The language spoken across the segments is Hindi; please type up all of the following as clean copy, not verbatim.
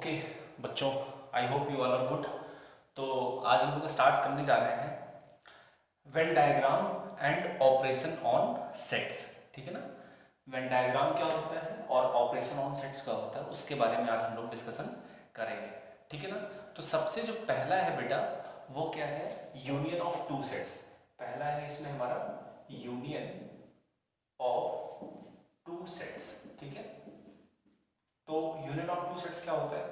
ओके बच्चों, I hope you all are good. तो आज हम लोग स्टार्ट करने जा रहे हैं Venn diagram and operation on sets. ठीक है ना। वेन डायग्राम क्या होता है और ऑपरेशन ऑन सेट्स क्या होता है उसके बारे में आज हम लोग डिस्कशन करेंगे। ठीक है ना। तो सबसे जो पहला है बेटा वो क्या है, यूनियन ऑफ टू सेट्स। पहला है इसमें हमारा यूनियन ऑफ टू सेट्स। ठीक है। तो यूनियन ऑफ टू सेट्स क्या होता है,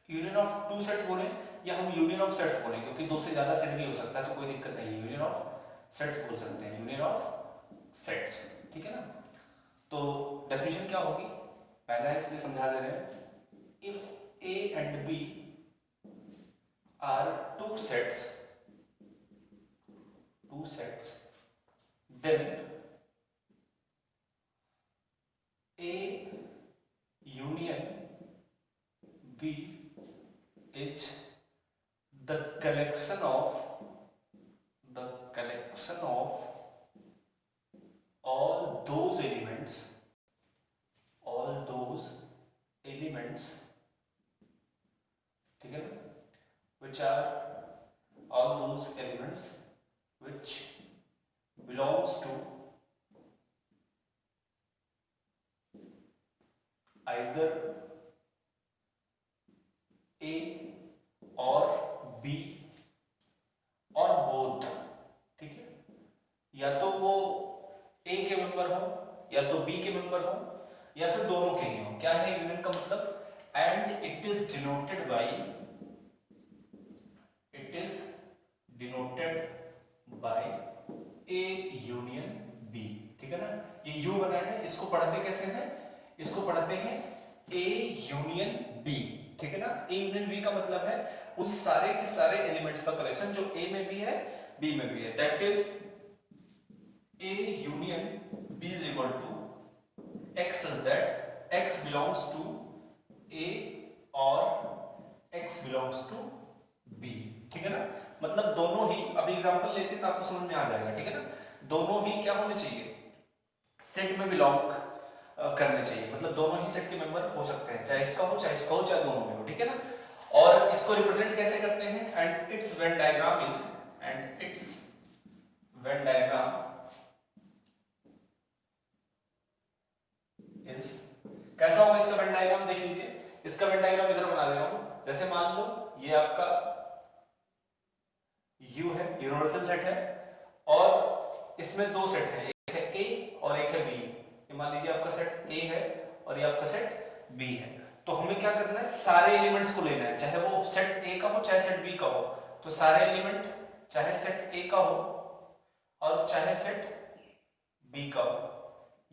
यूनियन ऑफ टू सेट्स बोले या हम यूनियन ऑफ सेट्स बोले, क्योंकि दो से ज्यादा सेट भी हो सकता है तो कोई दिक्कत नहीं है, यूनियन ऑफ सेट्स बोल सकते हैं, यूनियन ऑफ सेट्स। ठीक है ना। तो डेफिनेशन क्या होगी, पहला है इसलिए समझा दे रहे हैं, if A and B are two sets then A union B is the collection of all those elements ठीक है ना, which are all those elements which belongs to either A और B और बोथ। ठीक है, या तो वो A के मेंबर हो या तो B के मेंबर हो या फिर दोनों के ही हो। क्या है यूनियन का मतलब, and it is denoted by A union B। ठीक है ना। ये U बना है, इसको पढ़ते कैसे हैं, इसको पढ़ते हैं A यूनियन B। ठीक है ना। A यूनियन B का मतलब है उस सारे के सारे एलिमेंट्स का कलेक्शन जो A में भी है B में भी है, that is A union B is equal to X such that X belongs to A और X belongs to B। ठीक है ना। मतलब दोनों ही, अभी एग्जांपल लेते तो आपको समझ में आ जाएगा। ठीक है ना। दोनों ही क्या होने चाहिए, सेट में बिलोंग करने चाहिए, मतलब दोनों ही सेट के मेंबर हो सकते हैं, चाहे इसका हो चाहे इसका हो चाहे दोनों में हो। ठीक है ना। और इसको रिप्रेजेंट कैसे करते हैं, and it's Venn diagram is कैसा होगा इसका वेन डायग्राम, देख लीजिए। इसका वेन डायग्राम इधर बना दे रहा हूं। जैसे मान लो ये आपका U है, यूनिवर्सल सेट है, और इसमें दो सेट है, एक है A और एक है B। ये मान लीजिए आपका सेट A है और ये आपका सेट B है। तो हमें क्या करना है, सारे एलिमेंट्स को लेना है, चाहे वो सेट A का हो चाहे सेट B का हो। तो सारे एलिमेंट चाहे सेट A का हो और चाहे सेट B का हो,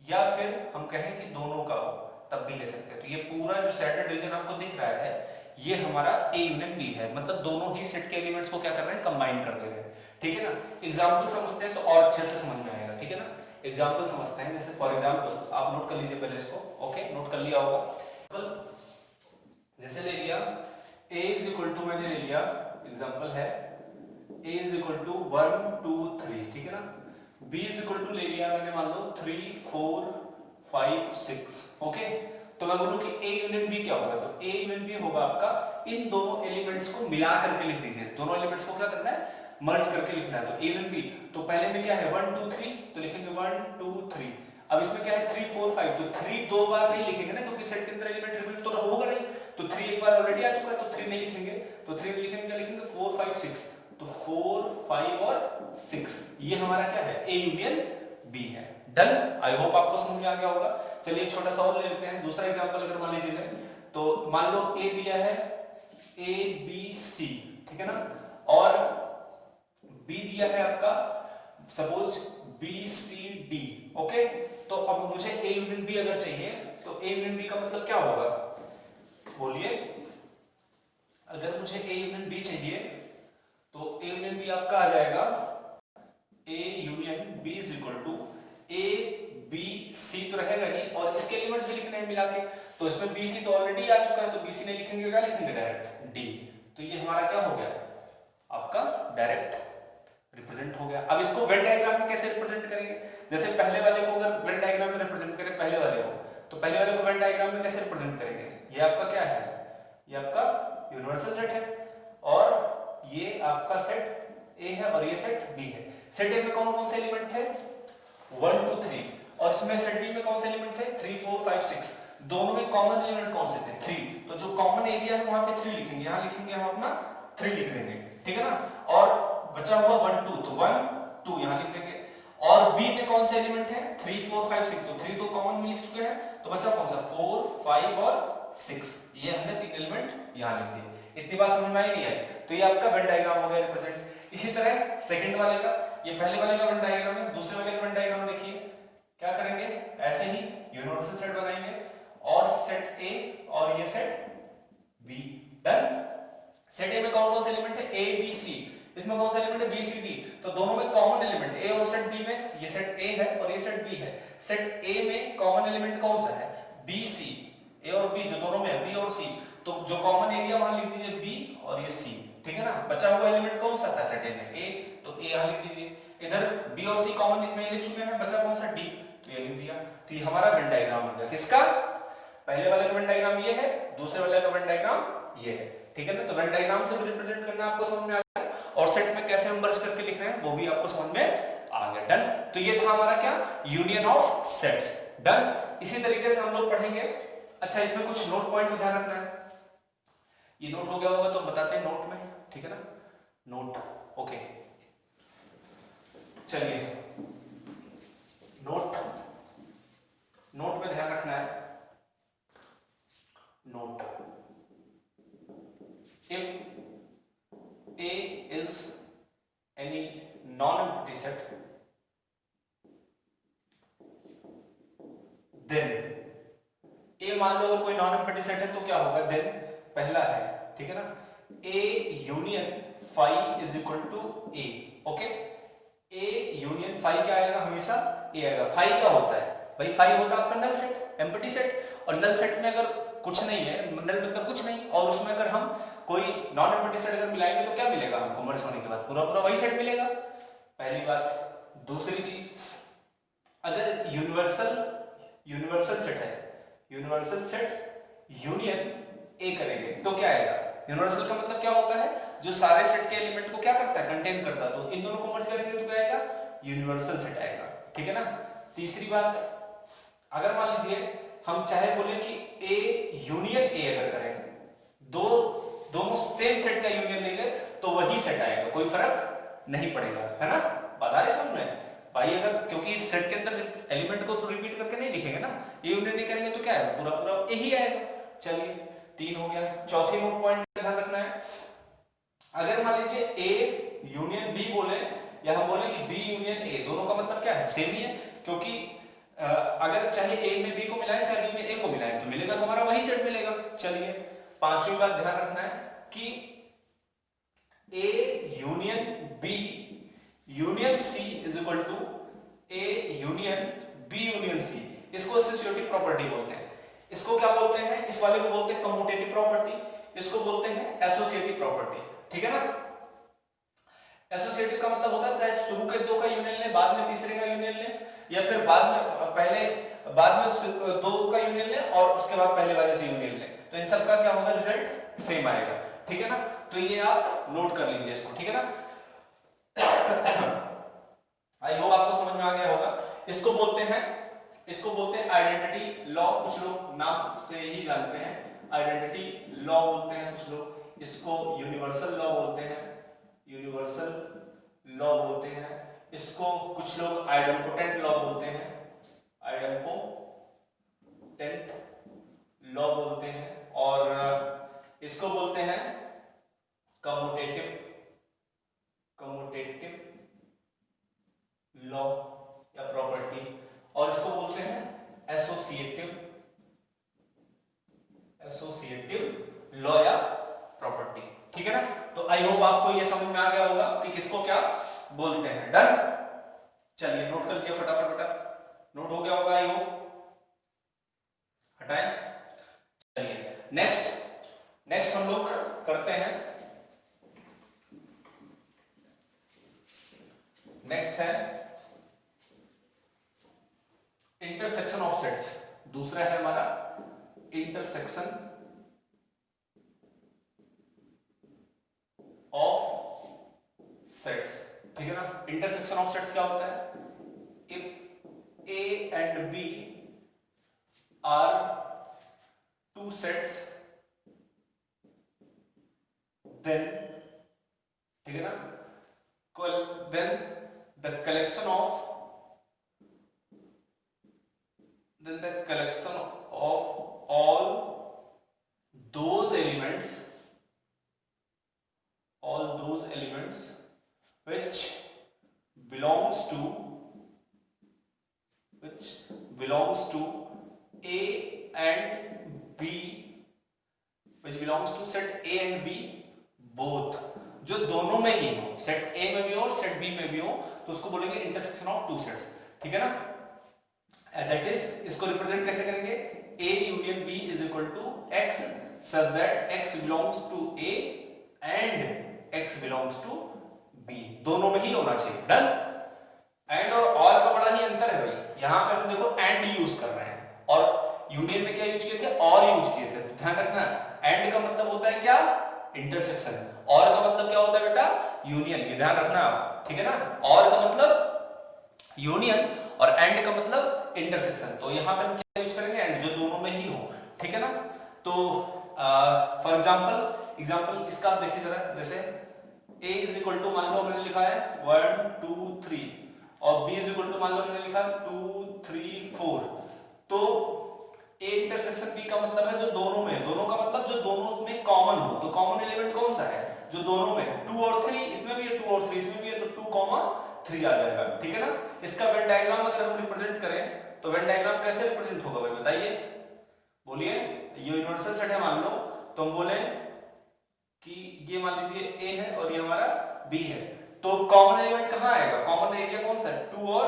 या फिर हम कहें कि दोनों का हो तब भी ले सकते हैं। तो ये पूरा जो सेट डिवीजन आपको दिख रहा है ये हमारा A यूनियन B है, मतलब दोनों ही सेट के एलिमेंट्स को क्या कर रहे हैं, कंबाइन कर दे रहे हैं। ठीक है ना। एग्जांपल समझते हैं तो और अच्छे से समझ में आएगा। ठीक है ना। एग्जांपल समझते हैं, जैसे फॉर एग्जांपल आप नोट कर लीजिए पहले इसको। ओके, नोट कर लिया होगा। जैसे ले लिया A इज इक्वल टू, मैंने ले लिया एग्जांपल है A इज इक्वल टू 1 2 3। ठीक है ना। B इज इक्वल टू ले लिया मैंने, मान लो 3 4 5 6। ओके, तो मैं बोलूं कि A यूनियन B क्या होगा, तो A यूनियन B होगा आपका, इन दोनों एलिमेंट्स को मिला करके लिख दीजिए। दोनों एलिमेंट्स को क्या करना है, मर्ज करके लिखना है। तो A यूनियन B, तो पहले में क्या है 1 2 3, तो लिखेंगे 1 2 3। अब इसमें क्या है 3 4 5, तो 3 दो बार नहीं लिखेंगे ना, क्योंकि सेट के अंदर एलिमेंट रिपीट तो होगा नहीं। तो 3 एक बार ऑलरेडी आ चुका है, तो 3 नहीं लिखेंगे। तो 3 में लिखेंगे, क्या लिखेंगे 4 5 6। तो 4 5 और 6, ये हमारा क्या है, A यूनियन B है। डन। आई होप आपको समझ में आ गया होगा। चलिए एक छोटा सा और ले लेते हैं, दूसरा एग्जांपल अगर मान लीजिए, तो मान लो A दिया है A B C। ठीक है ना। और B दिया है आपका suppose B C D। Okay, तो अब मुझे A यूनियन B अगर चाहिए तो A यूनियन B का मतलब क्या होगा, बोलिए। अगर मुझे A यूनियन B चाहिए तो A यूनियन B आपका आ जाएगा A union B is equal to A B C तो रहेगा ही, और इसके एलिमेंट्स भी लिखने हैं मिला के। तो इसमें B C तो ऑलरेडी आ चुका है, तो B C नहीं लिखेंगे, क्या लिखेंगे डायरेक्ट D। तो ये हमारा क्या हो गया, आपका डायरेक्ट रिप्रेजेंट हो गया। अब इसको वेन डायग्राम में कैसे रिप्रेजेंट करेंगे, जैसे पहले वाले को अगर वेन डायग्राम में रिप्रेजेंट करें, पहले वाले को, तो पहले वाले को वेन डायग्राम में कैसे रिप्रेजेंट करेंगे, ये आपका क्या है, ये आपका यूनिवर्सल सेट है, और ये आपका सेट ए है और ये सेट बी है। सेट ए में कौन कौन से एलिमेंट थे, 1 2 3, और इसमें सेट बी में कौन से एलिमेंट थे, 3 4 5 6। दोनों में कॉमन एलिमेंट कौन से थे, 3। तो जो कॉमन एरिया है वहां पे 3 लिखेंगे, यहां लिखेंगे हम अपना 3 लिख देंगे, ठीक है ना। और बचा हुआ 1 2, तो 1 2 यहां लिख देंगे। और बी में कौन से एलिमेंट है, 3 4 5 6, तो 3 तो कॉमन में लिख चुके हैं, तो बचा कौन सा, 4 5 और 6। ये हमने 3 एलिमेंट यहां लिख दिए। इतनी बात समझ में आई नहीं आई, तो ये आपका वेन डायग्राम हो गया रिप्रेजेंट। इसी तरह सेकंड वाले का, ये पहले वाले का वेन डायग्राम है, दूसरे वाले का वेन डायग्राम देखिए क्या करेंगे, ऐसे ही यूनिवर्सल सेट बनाएंगे और सेट ए और ये set B, done. Set A में कौन कौन से एलिमेंट है, ए बी सी, इसमें कौन सा एलिमेंट है, बी सी डी, तो दोनों में कॉमन एलिमेंट ए और सेट बी में, ये सेट ए है और ये सेट बी है। सेट ए में कॉमन एलिमेंट कौन सा है, बी सी, ए और बी जो दोनों में है, बी और सी, तो जो कॉमन एरिया वहां लिख दीजिए बी और ये सी, ठीक है ना। बचा हुआ एलिमेंट कौन सा था सेट ए में, ए, तो ए यहां लिख दीजिए। इधर बी और सी कॉमन में लिख चुके हैं, बचा कौन सा, डी, तो ये लिख दिया। तो ये हमारा वेन डायग्राम हो गया किसका, पहले वाले का वेन डायग्राम ये है, दूसरे वाले का वेन डायग्राम ये है, ठीक है ना। तो वेन डायग्राम से रिप्रेजेंट करना आपको समझ में आ गया, और सेट में कैसे हम मर्ज करके लिख रहे हैं वो भी आपको समझ में आ गया, डन। तो ये था हमारा क्या, यूनियन ऑफ सेट्स, डन। इसी तरीके से हम लोग पढ़ेंगे। अच्छा, इसमें कुछ नोट पॉइंट को ध्यान रखना है, ये नोट हो गया होगा तो बताते हैं नोट में, ठीक है ना, नोट, ओके। चलिए नोट, नोट में ध्यान रखना है, note, if A is any non empty set then, A मान लो अगर कोई नॉन एम्प्टी सेट है तो क्या होगा, देन पहला है, ठीक है ना, A union phi is equal to A, okay. A union phi क्या आएगा, हमेशा ए आएगा। फाई क्या होता है भाई, फाई होता है आपका नल सेट, एम्प्टी सेट, और नल सेट में अगर कुछ नहीं है, नल मतलब कुछ नहीं, और उसमें अगर हम कोई नॉन एम्प्टी सेट अगर मिलाएंगे तो क्या मिलेगा हमको, मर्ज होने के बाद पूरा पूरा वही सेट मिलेगा, पहली बात। दूसरी चीज, अगर यूनिवर्सल सेट है, यूनिवर्सल सेट यूनियन ए करेंगे तो क्या आएगा, यूनिवर्सल का मतलब क्या होता है, जो सारे सेट के एलिमेंट को क्या करता है, कंटेन करता है, तो इन दोनों को मर्ज करेंगे तो क्या आएगा, यूनिवर्सल सेट आएगा, ठीक है ना। तीसरी बात, अगर मान लीजिए हम चाहे बोले कि ए यूनियन ए अगर करें, दोनों सेम सेट का यूनियन लेंगे तो वही सेट आएगा, कोई फर्क नहीं पड़ेगा, है ना। बात आ रही समझ में भाई, अगर क्योंकि सेट के अंदर एलिमेंट को तो रिपीट करके नहीं लिखेंगे ना, ए यूनियन नहीं करेंगे तो क्या आएगा, पूरा पूरा यही आएगा। चलिए 3 हो गया। चौथी नोट पॉइंट ध्यान रखना है, अगर मान लीजिए ए यूनियन बी बोले, या हम बोले कि बी यूनियन ए, दोनों का मतलब क्या है, सेम ही है, क्योंकि अगर चाहे ए में बी को मिलाएं चाहे बी में ए को मिलाएं तो मिलेगा तो हमारा वही सेट मिलेगा। चलिए पांचवी बात ध्यान रखना है कि A union B union C is equal to A union B union C, इसको एसोसिएटिव प्रॉपर्टी बोलते हैं। इसको क्या बोलते हैं, इस वाले को बोलते हैं कम्यूटेटिव प्रॉपर्टी, इसको बोलते हैं एसोसिएटिव प्रॉपर्टी, ठीक है ना। एसोसिएटिव का मतलब होता है चाहे शुरू के दो का यूनियन ले, बाद में तीसरे का यूनियन ले, या फिर बाद में दो का यूनियन ले और उसके बाद पहले वाले से यूनियन ले, तो इन सब का क्या होगा, रिजल्ट सेम आएगा, ठीक है ना। तो ये आप नोट कर लीजिए इसको, ठीक है ना। आई होप आपको समझ में आ गया होगा। इसको बोलते हैं आइडेंटिटी लॉ, कुछ लोग नाम से ही जानते हैं, आइडेंटिटी लॉ बोलते हैं कुछ लोग, इसको यूनिवर्सल लॉ बोलते हैं, यूनिवर्सल लॉ बोलते हैं, इसको कुछ लोग आइडेम्पोटेंट लॉ बोलते हैं, आइडेम्पोटेंट लॉ बोलते हैं, और इसको बोलते हैं कम्यूटेटिव लॉ या प्रॉपर्टी, और इसको बोलते हैं एसोसिएटिव लॉ या प्रॉपर्टी, ठीक है ना। तो आई होप आपको ये समझ में आ गया होगा कि किसको क्या बोलते हैं, डन। चलिए नोट कर लीजिए फटाफट बेटा, नोट हो गया होगा आई होप, हटाएं। चलिए नेक्स्ट हम लोग करते हैं, नेक्स्ट है इंटरसेक्शन ऑफ सेट्स, दूसरा है हमारा इंटरसेक्शन ऑफ सेट्स, ठीक है ना। इंटरसेक्शन ऑफ सेट्स क्या होता है? If A and B are two sets then, ठीक है ना, then the collection of all those elements which belongs to A and B, which belongs to set A and B both, जो दोनों में ही हो, सेट ए में भी हो और सेट बी में भी हो, तो उसको बोलेंगे इंटरसेक्शन ऑफ टू सेट्स, ठीक है ना। दैट इज, इसको रिप्रेजेंट कैसे करेंगे? A union B is equal to X such that X belongs to A and X belongs to B, दोनों में ही होना चाहिए। डन। एंड और का बड़ा ही अंतर है भाई, यहां पे हम देखो एंड यूज कर रहे हैं और यूनियन में क्या यूज किए थे? और यूज किए थे। ध्यान रखना, एंड का मतलब होता है क्या? इंटरसेक्शन। और का मतलब क्या होता है बेटा? यूनियन। ये ध्यान रखना आप, ठीक है ना। और का मतलब यूनियन और एंड का मतलब इंटरसेक्शन। तो यहां पे हम क्या यूज करेंगे? एंड, जो दोनों में ही हो, ठीक है ना। तो फॉर एग्जांपल इसका आप देखिए जरा, जैसे a इज इक्वल टू, मान लो मैंने लिखा है 1 2 3 और b इज इक्वल टू मान लो मैंने लिखा 2 3 4, तो a इंटरसेक्शन b का मतलब है जो दोनों में, दोनों का मतलब जो दोनों में कॉमन हो। तो कॉमन एलिमेंट कौन सा है? जो दोनों में 2 और 3, इसमें भी है 2 और 3, इसमें भी है, तो 2, 3 आ जाएगा, ठीक है ना। इसका वेन डायग्राम अगर हम रिप्रेजेंट करें तो वेन डायग्राम कैसे रिप्रेजेंट होगा भाई बताइए, बोलिए। ये यूनिवर्सल सेट है मान लो, तो हम बोले कि ये मान लीजिए A है और ये हमारा B है, तो कॉमन एलिमेंट कहां आएगा? कॉमन एरिया कौन सा है? 2 और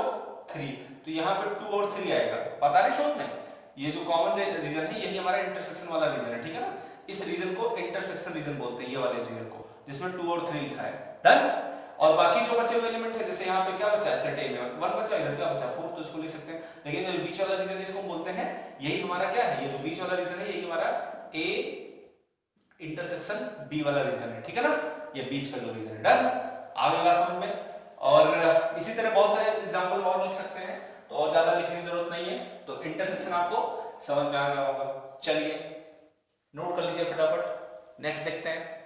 3, तो यहां पे 2 और 3 आएगा। पता नहीं समझ में? ये जो कॉमन रीजन है यही हमारा इंटरसेक्शन वाला रीजन है, ठीक है ना। इस रीजन को इंटरसेक्शन रीजन बोलते हैं, ये वाले रीजन को, जिसमें 2 और 3 लिखा है। डन। और बाकी जो बचे हुए एलिमेंट है, जैसे यहाँ पे क्या बचा है? सेट ए में 1 बचा, इधर क्या बचा? 4, तो इसको लिख सकते हैं। लेकिन जो बीच वाला रीजन इसको बोलते हैं, यही हमारा क्या है? ये जो बीच वाला रीजन है यही हमारा ए इंटरसेक्शन बी वाला रीजन है, ठीक है ना। ये बीच का जो रीजन है। डन। आ गया समझ में? और इसी तरह बहुत सारे एग्जांपल और लिख सकते हैं, तो और ज्यादा लिखने की जरूरत नहीं है। तो इंटरसेक्शन आपको समझ में आ गया होगा। चलिए नोट कर लीजिए फटाफट, नेक्स्ट देखते हैं।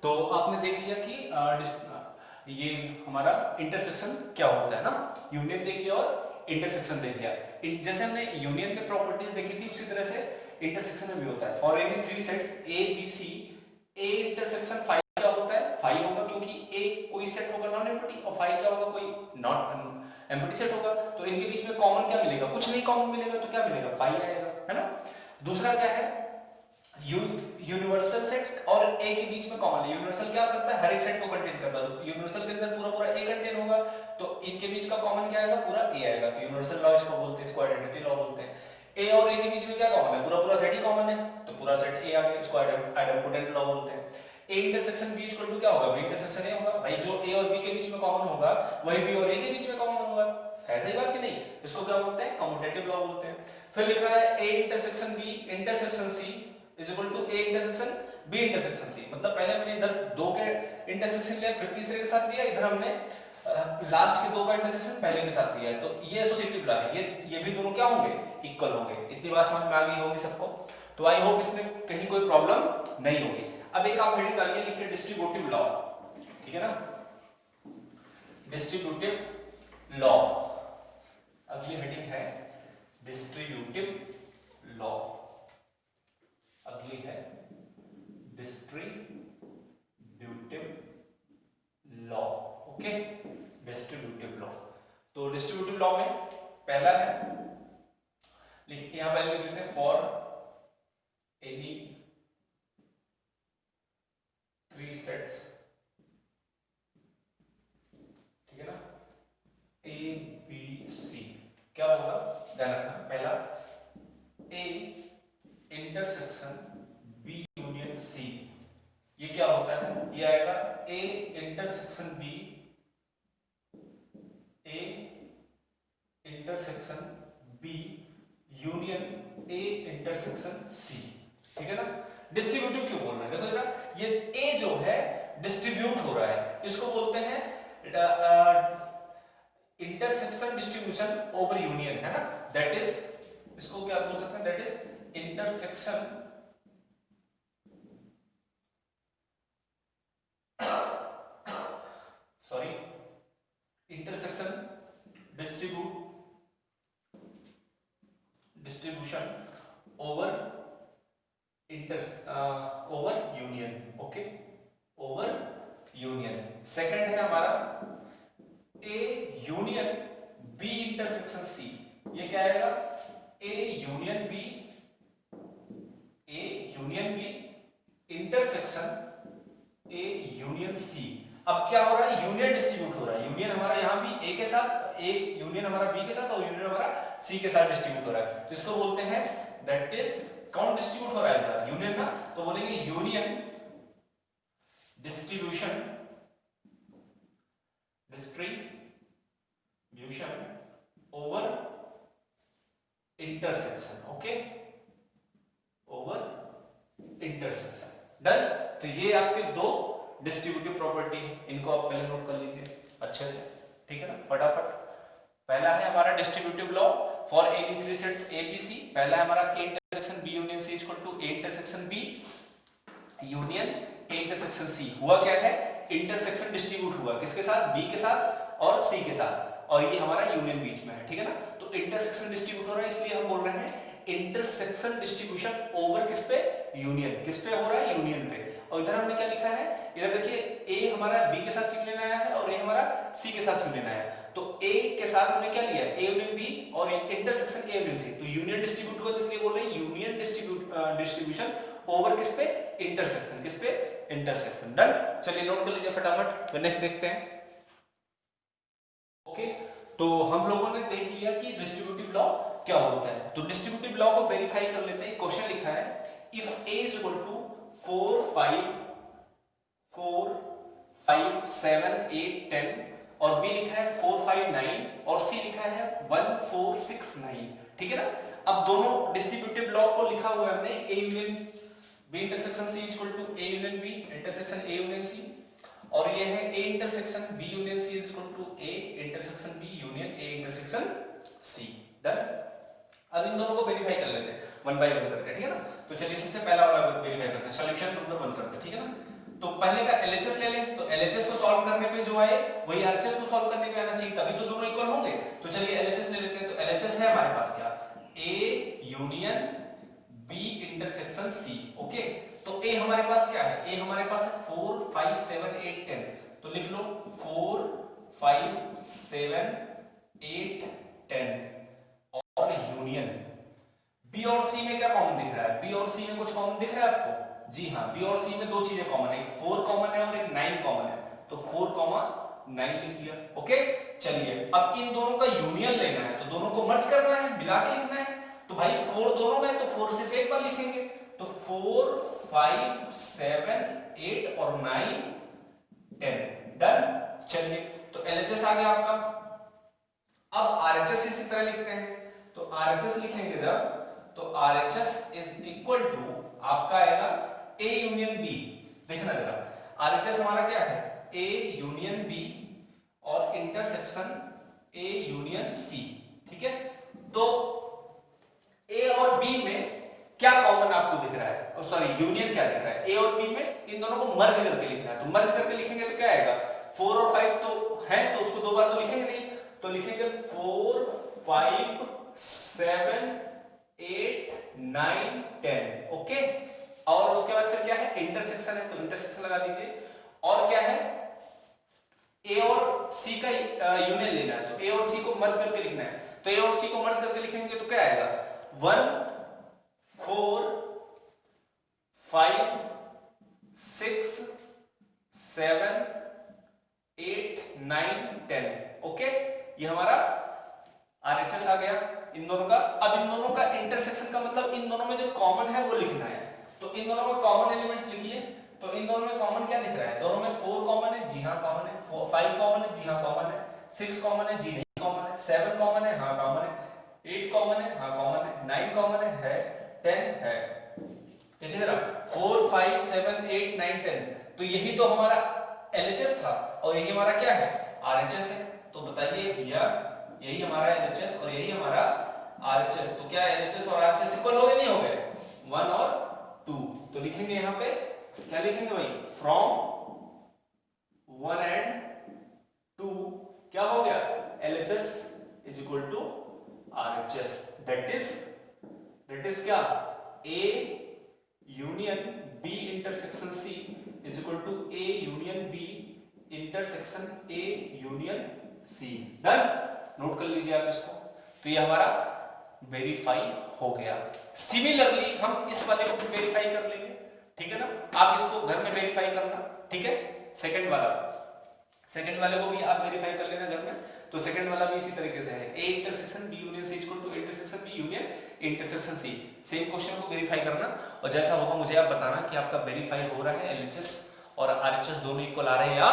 तो आपने देख लिया कि ये हमारा इंटरसेक्शन क्या होता है ना। यूनियन देख लिया और इंटरसेक्शन देख लिया। जैसे हमने यूनियन में प्रॉपर्टीज देखी थी, उसी तरह से इंटरसेक्शन में भी होता है। For any three sets A B C, A intersection 5 क्या होता है? 5 होगा, क्योंकि ए कोई सेट होगा नॉन एम्प्टी और 5 क्या होगा? कोई नॉन एम्प्टी सेट होगा। तो इनके बीच में कॉमन क्या मिलेगा? कुछ नहीं कॉमन मिलेगा, तो क्या मिलेगा? 5 आएगा, है ना। दूसरा क्या है? यूनिवर्सल सेट और ए के बीच में कॉमन है। यूनिवर्सल क्या करता है? हर एक सेट को कंटेन करता है। तो यूनिवर्सल के अंदर पूरा पूरा ए कंटेन होगा, तो इनके बीच का कॉमन क्या आएगा? पूरा ए आएगा। तो यूनिवर्सल लॉ इसको बोलते हैं, इसको आइडेंटिटी लॉ बोलते हैं। ए और ए के बीच में क्या कॉमन है? पूरा पूरा सेट ही कॉमन है, तो पूरा सेट ए आ गया, इसको आइडेंटिटी लॉ बोलते हैं। A intersection B equal to क्या होगा? बी इंटरसेक्शन ए होगा। भाई जो ए और बी के बीच में कॉमन होगा वही बी और ए के बीच में कॉमन होगा। है सही बात कि नहीं? इसको क्या बोलते हैं? कम्यूटेटिव लॉ बोलते हैं। फिर लिखा है A intersection B intersection C is equal to A intersection B intersection C. मतलब पहले मैंने इधर दो के इंटरसेक्शन लिया, फिर तीसरे के साथ लिया, इधर हमने लास्ट के दो का इंटरसेक्शन पहले के साथ लिया है। तो ये एसोसिएटिव लॉ है, ये भी दोनों क्या होंगे? इक्वल होंगे। इतनी बात समझ में आ गई होगी सबको। तो आई होप इसमें कहीं कोई प्रॉब्लम नहीं होगी। अब एक आप हेडिंग डालिए, लिखिए डिस्ट्रीब्यूटिव लॉ, ठीक है ना। डिस्ट्रीब्यूटिव लॉ, अगली हेडिंग है डिस्ट्रीब्यूटिव लॉ, अगली है distributive law. Okay, distributive law. तो डिस्ट्रीब्यूटिव लॉ में पहला है, यहां पहले लिख लेते हैं फॉर एनी थ्री सेट्स, ठीक है ना, ए बी सी, क्या होगा? ध्यान रखना, पहला A intersection B union C, ये क्या होता है? ये आएगा A intersection B, A intersection B union A intersection C, ठीक है ना। डिस्ट्रीब्यूटिव क्यों बोल रहे हैं, देखो जरा, ये ए जो है डिस्ट्रीब्यूट हो रहा है, इसको बोलते हैं इंटरसेक्शन डिस्ट्रीब्यूशन ओवर यूनियन, है ना। दैट इज, इसको क्या बोल सकते हैं, that is intersection sorry intersection distribution over over union, okay, over union. Second है हमारा A union B intersection C, ये क्या आएगा, A union B intersection A union C. अब क्या हो रहा है, यूनियन डिस्ट्रीब्यूट हो रहा है, यूनियन हमारा यहां भी ए के साथ, ए यूनियन हमारा बी के साथ और यूनियन हमारा सी के साथ डिस्ट्रीब्यूट हो रहा है, तो इसको बोलते हैं दैट इज, कौन डिस्ट्रीब्यूट हो रहा है, यूनियन ना, तो बोलेंगे union distribution over intersection, okay, over intersection, done. तो ये आपके दो डिस्ट्रीब्यूटिव प्रॉपर्टी है, इनको आप पहले नोट कर लीजिए अच्छे से, ठीक है ना, फटाफट। पहला है हमारा distributive law for any three sets A B C. पहला है हमारा A intersection B union C equal to A intersection B union A intersection C. हुआ क्या है, इंटरसेक्शन डिस्ट्रीब्यूट हुआ, किसके साथ, बी के साथ और सी के साथ, और ये हमारा यूनियन बीच में है, ठीक है ना। तो इंटरसेक्शन डिस्ट्रीब्यूट हो रहा है, इसलिए हम बोल रहे हैं इंटरसेक्शन डिस्ट्रीब्यूशन ओवर किस पे, यूनियन, किस पे हो रहा है, यूनियन पे। और इधर हमने क्या लिखा है, इधर देखिए ए हमारा बी के साथ यूनियन आया है और ए हमारा सी के साथ यूनियन आया है, तो ए के साथ हमने क्या लिया, ए यूनियन बी और इंटरसेक्शन ए यूनियन सी, तो यूनियन डिस्ट्रीब्यूट हुआ, तो इसलिए बोल रहे हैं यूनियन डिस्ट्रीब्यूशन ओवर किस पे, इंटरसेक्शन, किस पे, इंटरसेक्शन, डन। चलिए नोट कर लीजिए फटाफट, तो नेक्स्ट देखते हैं। ओके, तो हम लोगों ने देख लिया कि डिस्ट्रीब्यूटिव लॉ क्या होता है, तो डिस्ट्रीब्यूटिव लॉ को वेरीफाई कर लेते हैं। क्वेश्चन लिखा है if A is equal to 4 5 7 8 10 और बी लिखा है 4 5 9 और सी लिखा है 1 4 6 9, ठीक है ना। अब दोनों डिस्ट्रीब्यूटिव लॉ को लिखा हुआ है हमने, A union B intersection C equal to A union B intersection A union C, और ये है A intersection B union C equal to A intersection B union A intersection C, done. अब इन दोनों को वेरीफाई कर लेते हैं वन बाय वन करके, ठीक है ना। तो चलिए सबसे पहला वाला वेरीफाई करते हैं, सॉल्यूशन नंबर 1 करते हैं, ठीक है ना। तो पहले का एलएचएस ले लें, तो एलएचएस को सॉल्व करने पे जो आए वही आरएचएस को सॉल्व करने पे आना चाहिए, तभी तो दोनों इक्वल होंगे। तो चलिए एलएचएस ले लेते हैं, तो एलएचएस है हमारे पास क्या, A union B intersection C, okay. तो ए हमारे पास क्या है, ए हमारे पास है 4 5 7 8 10, तो लिख लो 4 5 7 8 10 और यूनियन बी और सी में क्या कॉमन दिख रहा है, बी और सी में कुछ कॉमन दिख रहा है आपको, जी हाँ, बी और सी में दो चीजें कॉमन है, 4 कॉमन है और एक 9 कॉमन है, तो 4 9 लिख लिया, ओके। चलिए अब इन दोनों का यूनियन लेना है, तो दोनों को मर्ज करना है, मिला के लिखना है, तो भाई 4 दोनों में, तो 4 सिर्फ एक बार लिखेंगे, तो 4 5 7 8 और 9 10, डन। चलिए तो एलएचएस आ गया आपका। अब आरएचएस इसी तरह लिखते हैं, तो आरएचएस लिखेंगे जब, तो आरएचएस इज इक्वल टू आपका आएगा ए यूनियन बी, देखना जरा, आरएचएस हमारा क्या है, ए यूनियन बी और इंटरसेक्शन ए यूनियन सी, ठीक है। तो ए और बी में क्या कॉमन आपको दिख रहा है, सॉरी यूनियन क्या दिख रहा है, ए और बी में, इन दोनों को मर्ज करके लिखना है, तो मर्ज करके लिखेंगे तो क्या आएगा, 4 और 5 तो है, तो उसको दो बार तो लिखेंगे नहीं, तो लिखेंगे 4 5 7 8 9 10, ओके। और उसके बाद फिर क्या है, इंटरसेक्शन है, तो इंटरसेक्शन लगा दीजिए, और क्या है, ए और सी का यूनियन लेना है, तो ए और सी को मर्ज करके लिखना है, तो ए और सी को मर्ज करके लिखेंगे तो क्या आएगा, 1 4 5 6 7 8 9 10, ओके। ये हमारा आरएचएस आ गया इन दोनों का। अब इन दोनों का इंटरसेक्शन का मतलब इन दोनों में जो कॉमन है वो लिखना है, तो इन दोनों में कॉमन एलिमेंट्स लिखिए, तो इन दोनों में कॉमन क्या दिख रहा है, दोनों में 4 कॉमन है, जी हाँ कॉमन है, 5 कॉमन है, जी हाँ कॉमन है, 6 कॉमन है, जी नहीं कॉमन है, 7 कॉमन है, हाँ कॉमन है, 8 कॉमन है, हाँ कॉमन है, 9 कॉमन है 10 है, ठीक है जरा 4 5 7 8 9 10, तो यही तो हमारा LHS था और यही हमारा क्या है RHS है। तो बताइए भैया यही हमारा LHS और यही हमारा RHS, तो क्या LHS और RHS इक्वल हो गए नहीं हो गए, 1 और 2, तो लिखेंगे यहाँ पे क्या लिखेंगे भाई, फ्रॉम 1 एंड 2 क्या हो गया LHS is equal to RHS, that is क्या A union B intersection C is equal to A union B intersection A union C। Done, note कर लीजिए आप इसको। तो ये हमारा वेरीफाई हो गया। सिमिलरली हम इस वाले को भी वेरीफाई कर लेंगे, ठीक है ना, आप इसको घर में वेरीफाई करना, ठीक है। सेकंड वाले को भी आप वेरीफाई कर लेना घर में। तो सेकंड वाला भी इसी तरीके से है, A intersection B union C equal to A intersection B union intersection C। Same question को वेरीफाई करना और जैसा होगा मुझे आप बताना कि आपका वेरीफाई हो रहा है, LHS और RHS दोनों इक्वल आ रहे हैं या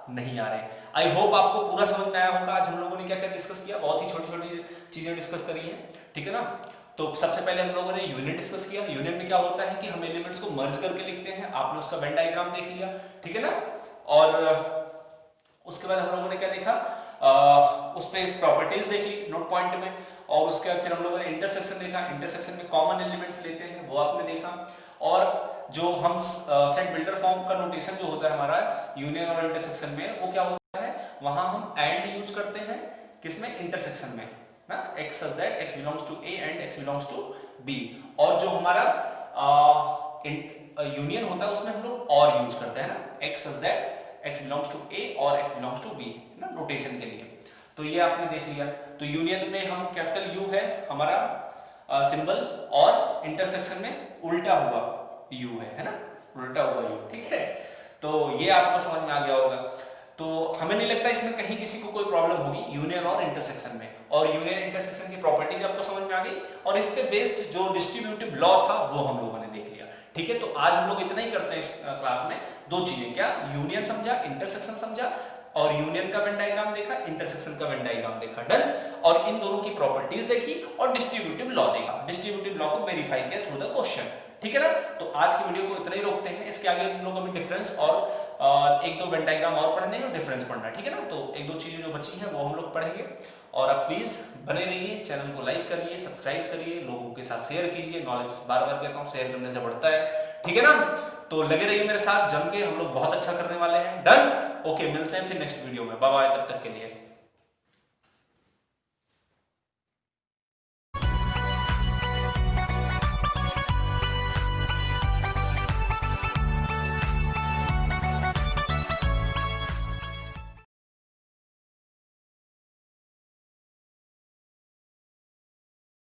नहीं आ रहे। आई होप आपको पूरा समझ में आया होगा। आज हम लोगों ने क्या क्या डिस्कस किया, बहुत ही छोटी छोटी चीजें डिस्कस करी हैं, ठीक है ना। तो सबसे पहले हम लोगों ने यूनियन डिस्कस किया। यूनियन में क्या होता है कि हम एलिमेंट्स को मर्ज करके लिखते हैं, आपने उसका वेन डायग्राम देख लिया, ठीक है ना। और उसके बाद हम लोगों ने क्या देखा, उस पे प्रॉपर्टीज देख ली नोट पॉइंट में, और उसके बाद फिर हम लोगों ने इंटरसेक्शन देखा, इंटरसेक्शन में कॉमन एलिमेंट्स लेते हैं वो आपने देखा। और जो हम सेट बिल्डर फॉर्म का नोटेशन जो होता है हमारा यूनियन और इंटरसेक्शन में, वो क्या होता है, वहां हम एंड यूज करते हैं, किसमें, इंटरसेक्शन में ना, x such that x belongs to A and x belongs to B। और जो हमारा यूनियन होता है उसमें हम लोग और यूज करते हैं ना, x such that x belongs to A और x belongs to B ना, नोटेशन के लिए। तो ये आपने देख लिया। तो यूनियन में हम कैपिटल U है हमारा सिंबल, और इंटरसेक्शन में उल्टा हुआ U है ना, उल्टा हुआ U, ठीक है। तो ये आपको समझ में आ गया होगा। तो हमें नहीं लगता इसमें कहीं किसी को कोई प्रॉब्लम होगी यूनियन और इंटरसेक्शन में, और यूनियन इंटरसेक्शन की प्रॉपर्टी आपको समझ में आ गई, और इस पे बेस्ड जो डिस्ट्रीब्यूटिव लॉ था वो हम लोगों ने देख लिया, ठीक है। तो आज हम लोग इतना ही करते हैं इस क्लास में, दो चीजें, क्या, यूनियन समझा, इंटरसेक्शन समझा, और यूनियन का वेन डायग्राम देखा, इंटरसेक्शन का वेन डायग्राम देखा, डन। और इन दोनों की प्रॉपर्टीज देखी और डिस्ट्रीब्यूटिव लॉ देखा, डिस्ट्रीब्यूटिव लॉ को वेरीफाई किया थ्रू द क्वेश्चन, ठीक है ना। तो आज की वीडियो को इतना ही रोकते हैं, इसके आगे हम लोग अभी डिफरेंस और एक दो वेन डायग्राम और पढ़ने और डिफरेंस पढ़ना, ठीक है ना। तो एक दो चीजें जो बची हैं वो हम लोग पढ़ेंगे, और आप प्लीज बने रहिए, चैनल को लाइक करिए, सब्सक्राइब करिए, लोगों के साथ शेयर कीजिए, नॉलेज बार बार कहता हूँ शेयर करने से बढ़ता है, ठीक है ना। तो लगे रहिए मेरे साथ, जम के हम लोग बहुत अच्छा करने वाले हैं, डन। ओके, मिलते हैं फिर नेक्स्ट वीडियो में, बाय बाय, तब तक के लिए।